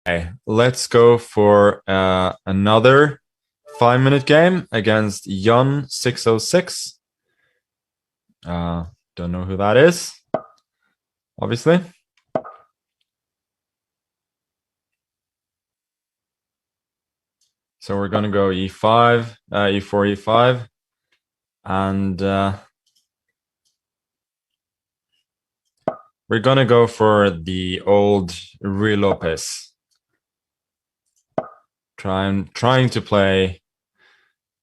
Okay, let's go for another 5-minute game against Yon 606. Don't know who that is, obviously. So we're gonna go e5, e4, e5, and we're gonna go for the old Ruy Lopez. Trying to play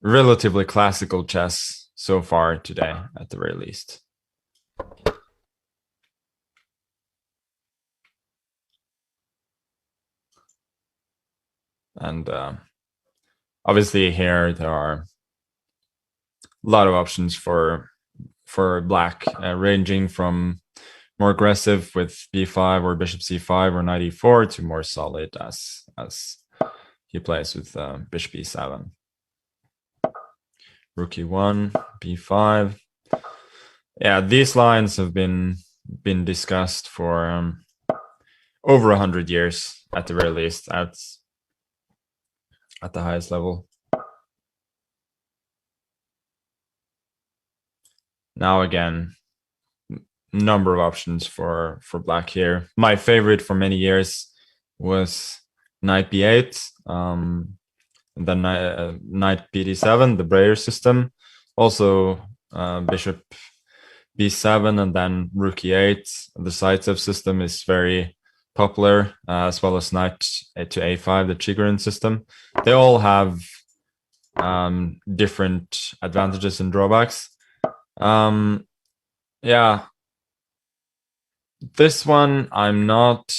relatively classical chess so far today, at the very least. And obviously here there are a lot of options for black, ranging from more aggressive with b5 or bishop c5 or knight e4 to more solid as he plays with bishop e7. Rook e1, b5. Yeah, these lines have been discussed for over 100 years at the very least, at the highest level. Now again, number of options for black here. My favorite for many years was knight b8, and then knight bd7, the Breyer system. Also bishop b7 and then rook e8. The Zaitsev system is very popular, as well as knight to a5, the Chigorin system. They all have different advantages and drawbacks. Yeah, this one I'm not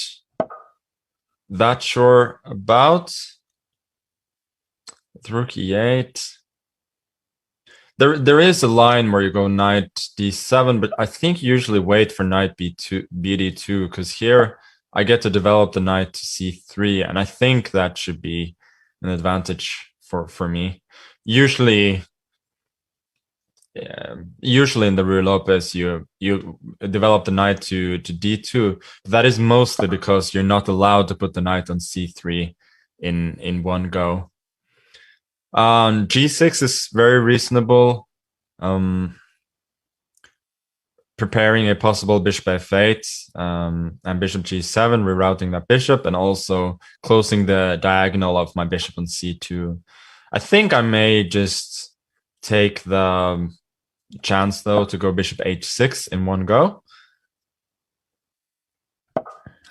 that sure about. With rook e8, there is a line where you go knight d7, but I think you usually wait for knight bd2, because here I get to develop the knight to c3, and I think that should be an advantage for me. Usually in the Ruy Lopez, you develop the knight to d2. But that is mostly because you're not allowed to put the knight on c3 in one go. G6 is very reasonable. Preparing a possible bishop f8 and bishop g7, rerouting that bishop, and also closing the diagonal of my bishop on c2. I think I may just take the chance, though, to go bishop h6 in one go.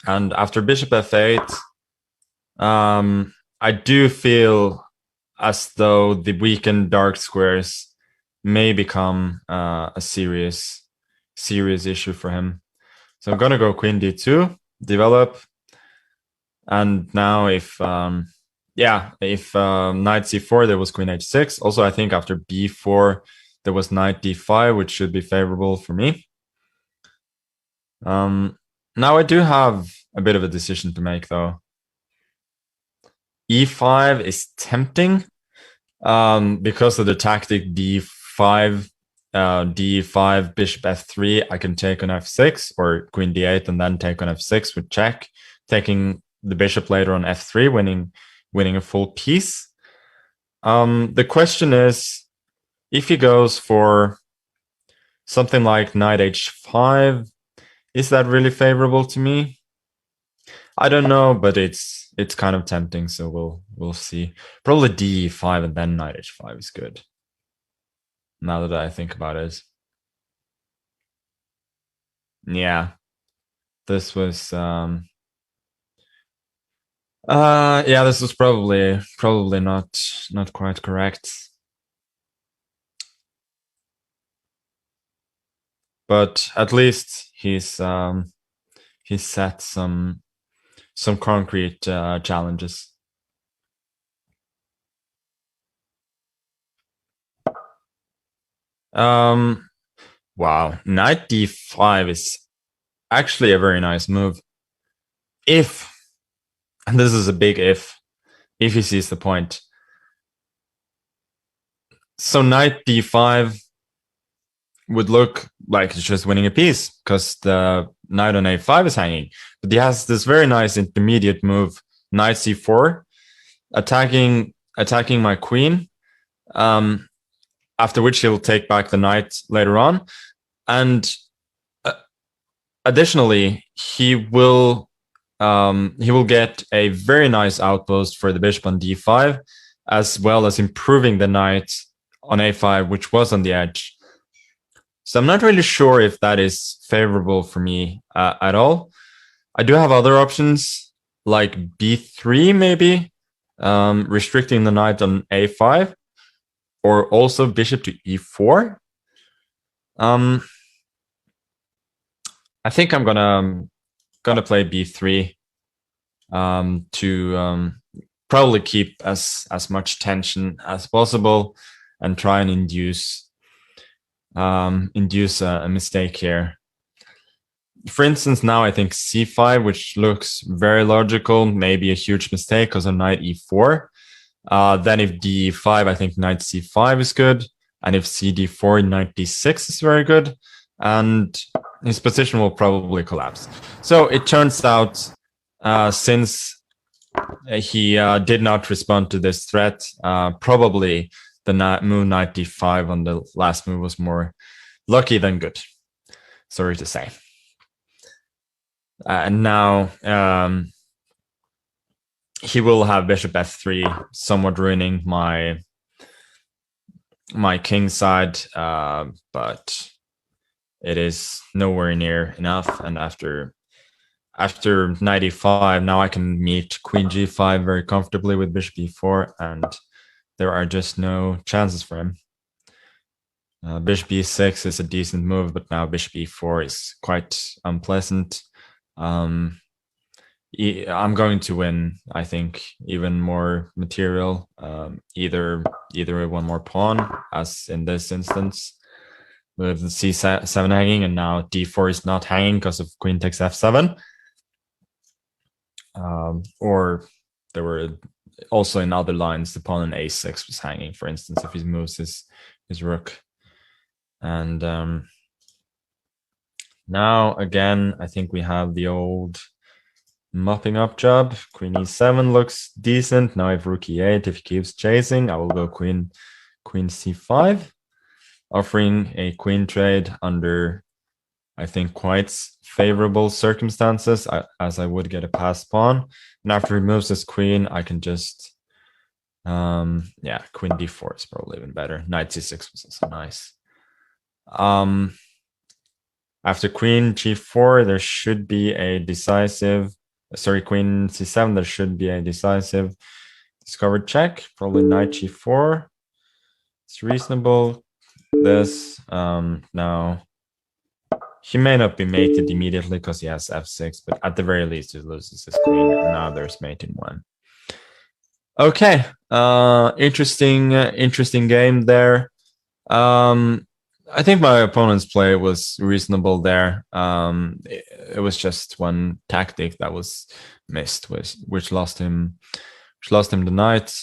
And after bishop f8, I do feel as though the weakened dark squares may become a serious issue for him. So I'm gonna go queen d2, develop, and now if knight c4, there was queen h6. Also, I think after b4 there was knight d5, which should be favorable for me. Now I do have a bit of a decision to make, though. e5 is tempting because of the tactic d5, d5, bishop f3. I can take on f6 or queen d8 and then take on f6 with check, taking the bishop later on f3, winning a full piece. The question is, if he goes for something like knight h5, is that really favorable to me? I don't know, but it's kind of tempting, so we'll see. Probably d5 and then knight h5 is good, now that I think about it. Yeah, this was this was probably not quite correct. But at least he's set some concrete challenges. Wow, knight d5 is actually a very nice move. If, and this is a big if he sees the point. So knight d5 would look like it's just winning a piece because the knight on a5 is hanging. But he has this very nice intermediate move, knight c4, attacking my queen. After which he'll take back the knight later on, and additionally, he will get a very nice outpost for the bishop on d5, as well as improving the knight on a5, which was on the edge. So I'm not really sure if that is favorable for me at all. I do have other options like b3 maybe, restricting the knight on a5, or also bishop to e4. I think I'm gonna play b3 to probably keep as much tension as possible and try and induce a mistake here. For instance, now I think c5, which looks very logical, maybe a huge mistake because of knight e4. Then if d5, I think knight c5 is good. And if cd4, knight d6 is very good. And his position will probably collapse. So it turns out, since he did not respond to this threat, probably the move knight d5 on the last move was more lucky than good. Sorry to say. And now he will have bishop f3, somewhat ruining my king side, but it is nowhere near enough. And after knight e5, now I can meet queen g5 very comfortably with bishop e4, and there are just no chances for him. Bishop e6 is a decent move, but now bishop e4 is quite unpleasant. I'm going to win, I think, even more material, either one more pawn, as in this instance, with c7 hanging, and now d4 is not hanging because of queen takes f7. Or there were also in other lines, the pawn in a6 was hanging, for instance, if he moves his rook. And now, again, I think we have the old mopping up job. Queen e7 looks decent. Now if rook e8, if he keeps chasing, I will go queen c5, offering a queen trade under, I think, quite favorable circumstances, as I would get a passed pawn. And after he moves his queen, I can just, queen d4 is probably even better. Knight c6 was also nice. After queen g4, there should be a decisive, queen c7, there should be a decisive discovered check, probably knight g4. It's reasonable. This, now, he may not be mated immediately because he has f6, but at the very least, he loses his queen, and now there's mate in 1. Okay, interesting game there. I think my opponent's play was reasonable there. It was just one tactic that was missed, which lost him the knight.